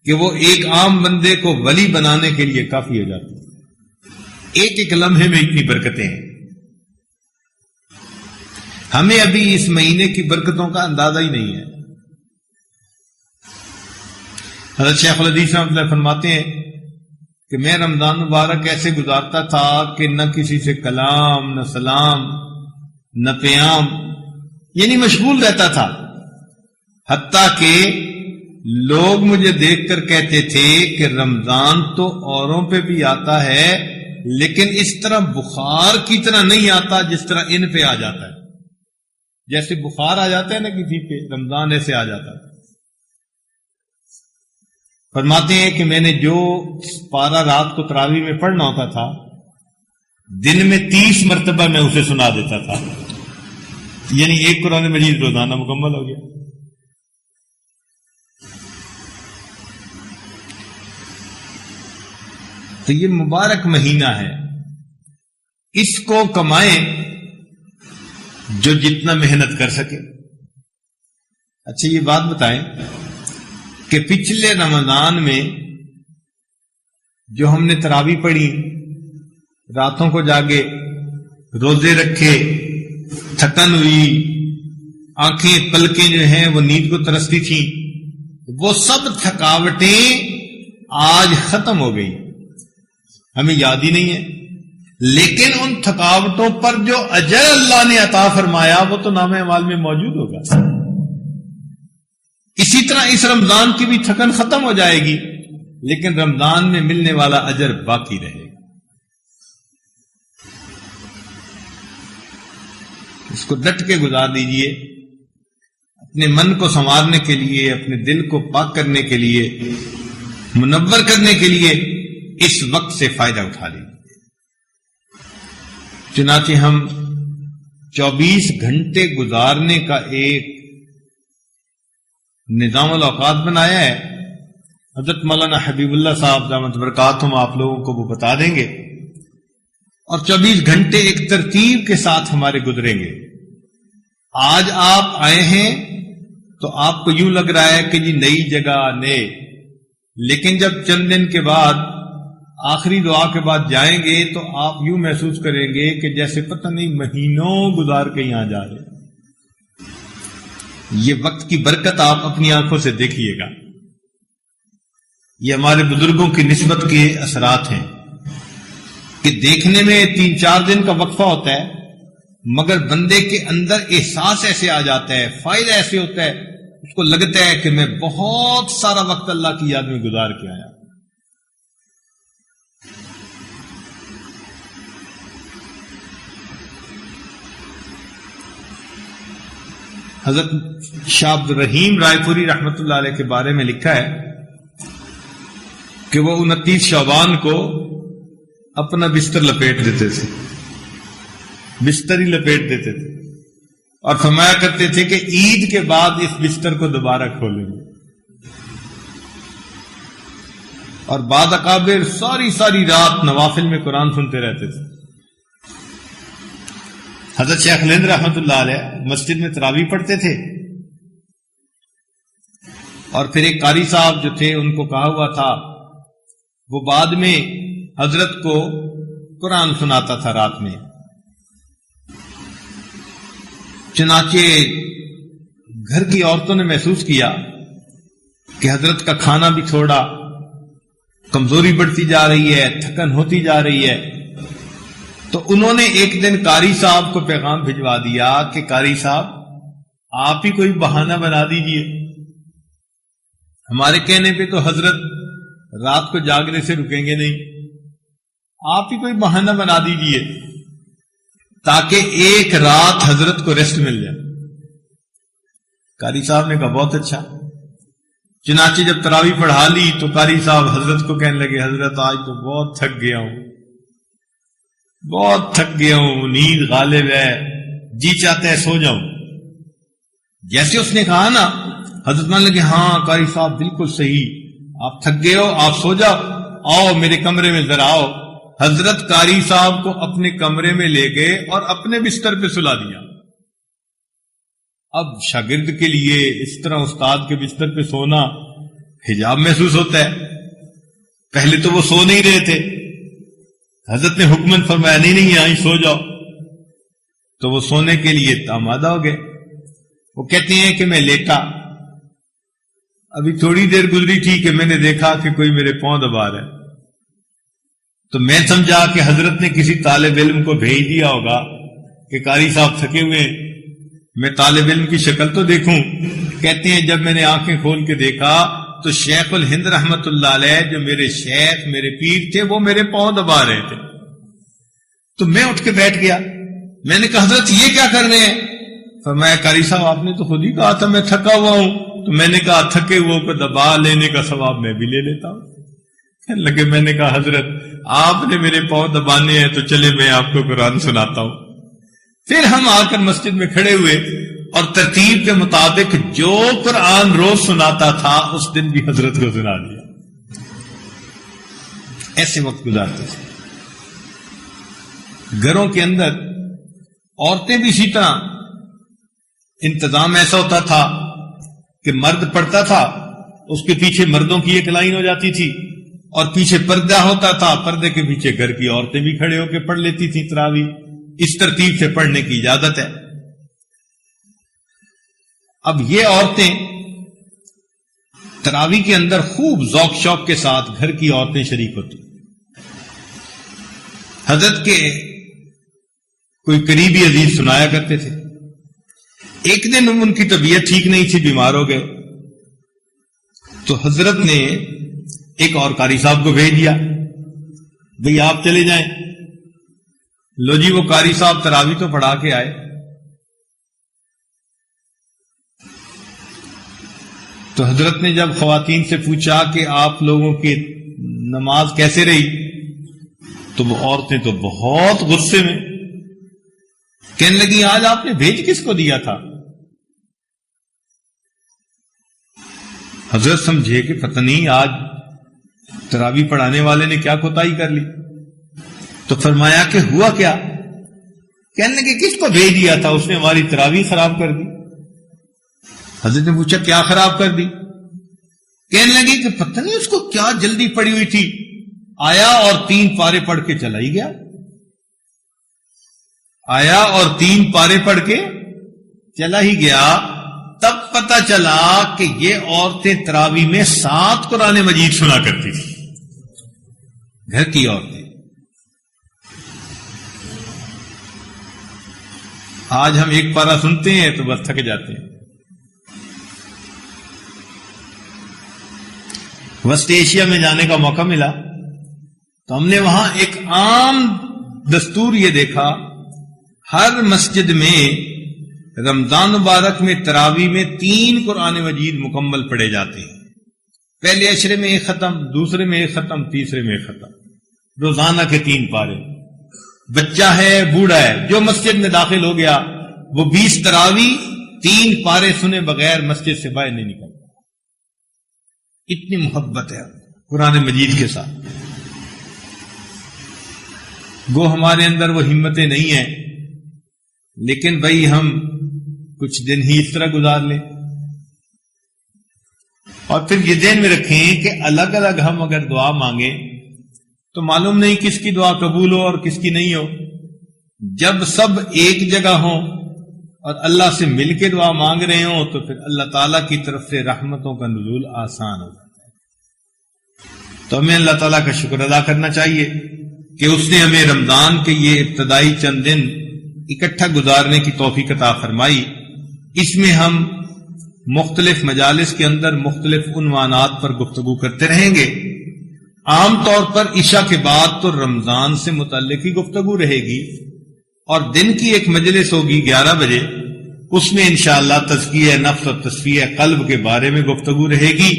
کہ وہ ایک عام بندے کو ولی بنانے کے لیے کافی ہو جاتی ہے۔ ایک ایک لمحے میں اتنی برکتیں ہیں۔ ہمیں ابھی اس مہینے کی برکتوں کا اندازہ ہی نہیں ہے۔ حضرت شیخ الحدیث رحمۃ اللہ فرماتے ہیں کہ میں رمضان مبارک ایسے گزارتا تھا کہ نہ کسی سے کلام، نہ سلام، نہ پیام، یعنی مشغول رہتا تھا، حتیٰ کہ لوگ مجھے دیکھ کر کہتے تھے کہ رمضان تو اوروں پہ بھی آتا ہے لیکن اس طرح بخار کی طرح نہیں آتا جس طرح ان پہ آ جاتا ہے۔ جیسے بخار آ جاتا ہے نا کسی پہ، رمضان ایسے آ جاتا ہے۔ فرماتے ہیں کہ میں نے جو پارہ رات کو تراویح میں پڑھنا ہوتا تھا دن میں 30 مرتبہ میں اسے سنا دیتا تھا، یعنی ایک قرآن مجید روزانہ مکمل ہو گیا۔ تو یہ مبارک مہینہ ہے، اس کو کمائیں جو جتنا محنت کر سکے۔ اچھا یہ بات بتائیں کہ پچھلے رمضان میں جو ہم نے تراویح پڑھی، راتوں کو جاگے، روزے رکھے، تھکن ہوئی، آنکھیں پلکیں جو ہیں وہ نیند کو ترستی تھیں، وہ سب تھکاوٹیں آج ختم ہو گئی، ہمیں یاد ہی نہیں ہے، لیکن ان تھکاوٹوں پر جو اجر اللہ نے عطا فرمایا وہ تو نامہ اعمال میں موجود ہوگا۔ اسی طرح اس رمضان کی بھی تھکن ختم ہو جائے گی لیکن رمضان میں ملنے والا اجر باقی رہے گا۔ اس کو ڈٹ کے گزار دیجئے، اپنے من کو سنوارنے کے لیے، اپنے دل کو پاک کرنے کے لیے، منور کرنے کے لیے اس وقت سے فائدہ اٹھا لیجیے۔ چنانچہ ہم 24 گھنٹے گزارنے کا ایک نظام الاوقات بنایا ہے حضرت مولانا حبیب اللہ صاحب دامت برکاتہم آپ لوگوں کو وہ بتا دیں گے، اور 24 گھنٹے ایک ترتیب کے ساتھ ہمارے گزریں گے۔ آج آپ آئے ہیں تو آپ کو یوں لگ رہا ہے کہ جی نئی جگہ نئے، لیکن جب چند دن کے بعد آخری دعا کے بعد جائیں گے تو آپ یوں محسوس کریں گے کہ جیسے پتہ نہیں مہینوں گزار کے یہاں جا رہے۔ یہ وقت کی برکت آپ اپنی آنکھوں سے دیکھیے گا۔ یہ ہمارے بزرگوں کی نسبت کے اثرات ہیں کہ دیکھنے میں 3-4 دن کا وقفہ ہوتا ہے، مگر بندے کے اندر احساس ایسے آ جاتا ہے، فائدہ ایسے ہوتا ہے، اس کو لگتا ہے کہ میں بہت سارا وقت اللہ کی یاد میں گزار کے آیا۔ حضرت شاہ عبد الرحیم رائے پوری رحمۃ اللہ علیہ کے بارے میں لکھا ہے کہ وہ 29 شعبان کو اپنا بستر لپیٹ دیتے تھے، بستر ہی لپیٹ دیتے تھے، اور فرمایا کرتے تھے کہ عید کے بعد اس بستر کو دوبارہ کھولیں گے۔ اور بعد اکابر ساری رات نوافل میں قرآن سنتے رہتے تھے۔ حضرت شیخ ہند رحمۃ اللہ علیہ مسجد میں تراویح پڑھتے تھے، اور پھر ایک قاری صاحب جو تھے ان کو کہا ہوا تھا، وہ بعد میں حضرت کو قرآن سناتا تھا رات میں۔ چنانچہ گھر کی عورتوں نے محسوس کیا کہ حضرت کا کھانا بھی تھوڑا، کمزوری بڑھتی جا رہی ہے، تھکن ہوتی جا رہی ہے، تو انہوں نے ایک دن قاری صاحب کو پیغام بھجوا دیا کہ قاری صاحب آپ ہی کوئی بہانہ بنا دیجئے۔ ہمارے کہنے پہ تو حضرت رات کو جاگنے سے رکیں گے نہیں، آپ ہی کوئی بہانہ بنا دیجئے تاکہ ایک رات حضرت کو ریسٹ مل جائے۔ قاری صاحب نے کہا بہت اچھا۔ چنانچہ جب تراویح پڑھا لی تو قاری صاحب حضرت کو کہنے لگے، حضرت آج تو بہت تھک گیا ہوں، بہت تھک گیا ہوں، نیند غالب ہے، جی چاہتا ہے سو جاؤں۔ جیسے اس نے کہا نا، حضرت مان لگے ہاں قاری صاحب بالکل صحیح، آپ تھک گئے ہو، آپ سو جاؤ، آؤ میرے کمرے میں ذرا آؤ۔ حضرت قاری صاحب کو اپنے کمرے میں لے گئے اور اپنے بستر پہ سلا دیا۔ اب شاگرد کے لیے اس طرح استاد کے بستر پہ سونا حجاب محسوس ہوتا ہے۔ پہلے تو وہ سو نہیں رہے تھے، حضرت نے حکمن فرمایا نہیں یہیں سو جاؤ، تو وہ سونے کے لیے آمادہ ہو گئے۔ وہ کہتے ہیں کہ میں لیٹا، ابھی تھوڑی دیر گزری تھی کہ میں نے دیکھا کہ کوئی میرے پاؤں دبا رہا ہے، تو میں سمجھا کہ حضرت نے کسی طالب علم کو بھیج دیا ہوگا کہ قاری صاحب تھکے ہوئے، میں طالب علم کی شکل تو دیکھوں۔ کہتے ہیں جب میں نے آنکھیں کھول کے دیکھا تو شیخ الہند رحمت اللہ علیہ جو میرے شیخ میرے پیر تھے وہ میرے پاؤں دبا رہے تھے۔ تو میں اٹھ کے بیٹھ گیا، میں نے کہا حضرت یہ کیا کر رہے ہیں؟ فرمایا قاری صاحب آپ نے تو خود ہی کہا تھا میں تھکا ہوا ہوں، تو میں نے کہا تھکے ہوئے کو دبا لینے کا ثواب میں بھی لے لیتا ہوں۔ کہنے لگے میں نے کہا حضرت آپ نے میرے پاؤں دبانے ہیں تو چلے میں آپ کو قرآن سناتا ہوں۔ پھر ہم آ کر مسجد میں کھڑے ہوئے اور ترتیب کے مطابق جو قرآن روز سناتا تھا اس دن بھی حضرت کو سنا دیا۔ ایسے وقت گزارتے تھے۔ گھروں کے اندر عورتیں بھی اسی طرح، انتظام ایسا ہوتا تھا کہ مرد پڑھتا تھا، اس کے پیچھے مردوں کی ایک لائن ہو جاتی تھی، اور پیچھے پردہ ہوتا تھا، پردے کے پیچھے گھر کی عورتیں بھی کھڑے ہو کے پڑھ لیتی تھی تراویح۔ اس ترتیب سے پڑھنے کی اجازت ہے۔ اب یہ عورتیں تراویح کے اندر خوب ذوق شوق کے ساتھ گھر کی عورتیں شریک ہوتی۔ حضرت کے کوئی قریبی عزیز سنایا کرتے تھے، ایک دن ان کی طبیعت ٹھیک نہیں تھی، بیمار ہو گئے، تو حضرت نے ایک اور قاری صاحب کو بھیج دیا، بھئی آپ چلے جائیں۔ لو جی وہ قاری صاحب تراویح تو پڑھا کے آئے، تو حضرت نے جب خواتین سے پوچھا کہ آپ لوگوں کی نماز کیسے رہی، تو وہ عورتیں تو بہت غصے میں کہنے لگی آج آپ نے بھیج کس کو دیا تھا؟ حضرت سمجھے کہ پتہ نہیں آج تراویح پڑھانے والے نے کیا کوتاہی کر لی، تو فرمایا کہ ہوا کیا؟ کہنے لگے کس کو بھیج دیا تھا، اس نے ہماری تراویح خراب کر دی۔ حضرت نے پوچھا کیا خراب کر دی؟ کہنے لگے کہ پتہ نہیں اس کو کیا جلدی پڑی ہوئی تھی، آیا اور 3 پارے پڑھ کے چلا ہی گیا، آیا اور 3 پارے پڑھ کے چلا ہی گیا۔ تب پتہ چلا کہ یہ عورتیں تراویح میں 7 قرآن مجید سنا کرتی تھی، گھر کی عورتیں۔ آج ہم 1 پارہ سنتے ہیں تو بس تھک جاتے ہیں۔ وسط ایشیا میں جانے کا موقع ملا تو ہم نے وہاں ایک عام دستور یہ دیکھا، ہر مسجد میں رمضان مبارک میں تراویح میں 3 قرآن مجید مکمل پڑھے جاتے ہیں، پہلے عشرے میں 1 ختم، دوسرے میں 1 ختم، تیسرے میں 1 ختم، روزانہ کے 3 پارے۔ بچہ ہے بوڑھا ہے جو مسجد میں داخل ہو گیا وہ 20 تراویح 3 پارے سنے بغیر مسجد سے باہر نہیں نکلتا۔ اتنی محبت ہے قرآن مجید کے ساتھ۔ گو ہمارے اندر وہ ہمتیں نہیں ہیں، لیکن بھائی ہم کچھ دن ہی اس طرح گزار لیں، اور پھر یہ ذہن میں رکھیں کہ الگ الگ ہم اگر دعا مانگیں تو معلوم نہیں کس کی دعا قبول ہو اور کس کی نہیں ہو۔ جب سب ایک جگہ ہوں اور اللہ سے مل کے دعا مانگ رہے ہوں تو پھر اللہ تعالیٰ کی طرف سے رحمتوں کا نزول آسان ہو جاتا ہے۔ تو ہمیں اللہ تعالیٰ کا شکر ادا کرنا چاہیے کہ اس نے ہمیں رمضان کے یہ ابتدائی چند دن اکٹھا گزارنے کی توفیق عطا فرمائی۔ اس میں ہم مختلف مجالس کے اندر مختلف عنوانات پر گفتگو کرتے رہیں گے۔ عام طور پر عشاء کے بعد تو رمضان سے متعلق ہی گفتگو رہے گی، اور دن کی ایک مجلس ہوگی 11 بجے، اس میں انشاءاللہ تزکیہ نفس اور تصفیہ قلب کے بارے میں گفتگو رہے گی،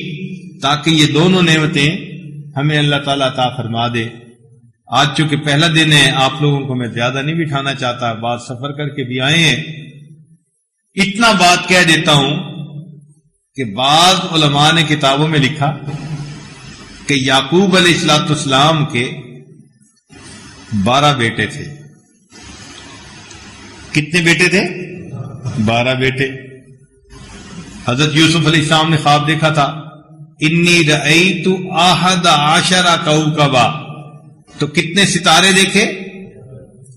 تاکہ یہ دونوں نعمتیں ہمیں اللہ تعالیٰ عطا فرما دے۔ آج چونکہ پہلا دن ہے، آپ لوگوں کو میں زیادہ نہیں بٹھانا چاہتا، بعد سفر کر کے بھی آئے ہیں۔ اتنا بات کہہ دیتا ہوں کہ بعض علماء نے کتابوں میں لکھا کہ یعقوب علیہ السلام کے 12 بیٹے تھے۔ کتنے بیٹے تھے؟ 12 بیٹے۔ حضرت یوسف علیہ السلام نے خواب دیکھا تھا، انی رأیت 11 کوكبا، تو کتنے ستارے دیکھے؟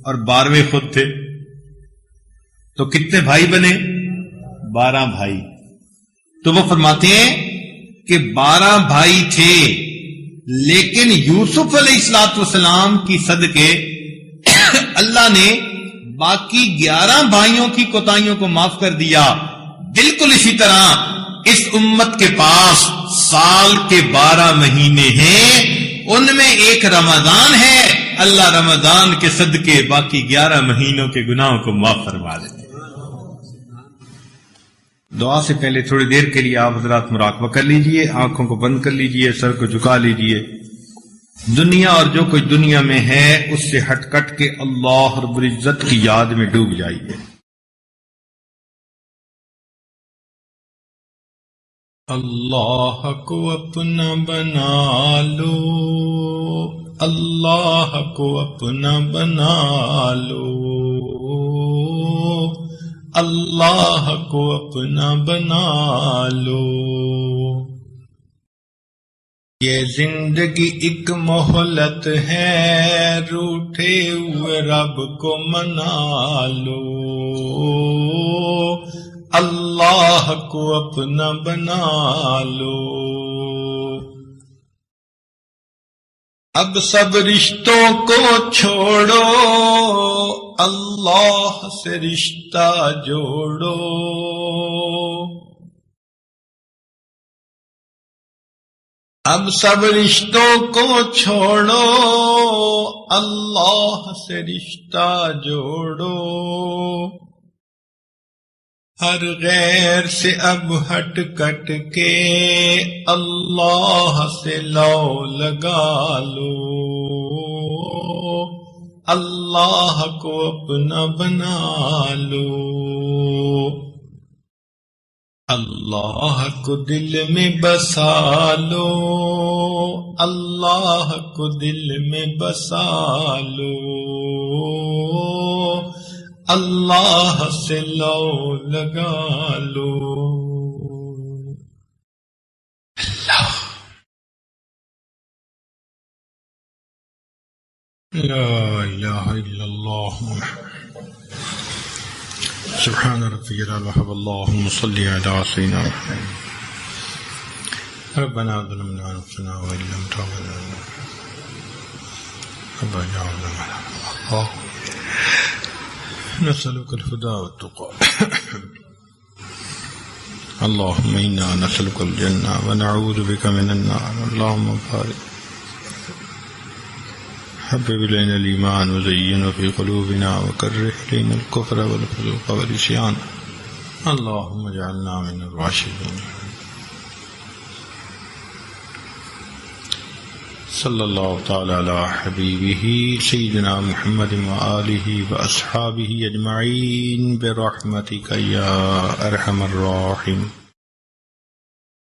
اور 12ویں خود تھے، تو کتنے بھائی بنے؟ 12 بھائی۔ تو وہ فرماتے ہیں کہ 12 بھائی تھے، لیکن یوسف علیہ السلام کی صدقے اللہ نے باقی 11 بھائیوں کی کوتاہیوں کو معاف کر دیا۔ بالکل اسی طرح اس امت کے پاس سال کے 12 مہینے ہیں، ان میں ایک رمضان ہے، اللہ رمضان کے صدقے باقی 11 مہینوں کے گناہوں کو معاف فرما دیتے۔ دعا سے پہلے تھوڑی دیر کے لیے آپ حضرات مراقبہ کر لیجئے، آنکھوں کو بند کر لیجئے، سر کو جھکا لیجئے۔ دنیا اور جو کچھ دنیا میں ہے اس سے ہٹ کٹ کے اللہ رب العزت کی یاد میں ڈوب جائیے۔ اللہ کو اپنا بنا لو، اللہ کو اپنا بنا لو، اللہ کو اپنا بنا لو۔ یہ زندگی ایک مہلت ہے، روٹھے ہوئے رب کو منا لو، اللہ کو اپنا بنا لو۔ اب سب رشتوں کو چھوڑو، اللہ سے رشتہ جوڑو، اب سب رشتوں کو چھوڑو، اللہ سے رشتہ جوڑو، ہر غیر سے اب ہٹ کٹ کے اللہ سے لو لگا لو، اللہ کو اپنا بنا لو۔ اللہ کو دل میں بسا لو، اللہ کو دل میں بسا لو، اللہ سے لو لگا لو۔ اللہ لا الہ الا اللہ سبحان ربی العلی اللہم صلی علی سیدنا محمد ربنا ظلمنا انفسنا وان لم تغفر لنا ربنا اللہ نسألك الهدى والتقى اللهم انا نسألك الجنة ونعوذ بك من النار اللهم بارك حبب إلينا الإيمان وزينه في قلوبنا وكره إلينا الكفر والفسوق والعصيان اللهم اجعلنا من الراشدين صلى الله تعالى على حبيبه سيدنا محمد وآله وأصحابه أجمعين برحمتك يا أرحم الراحمين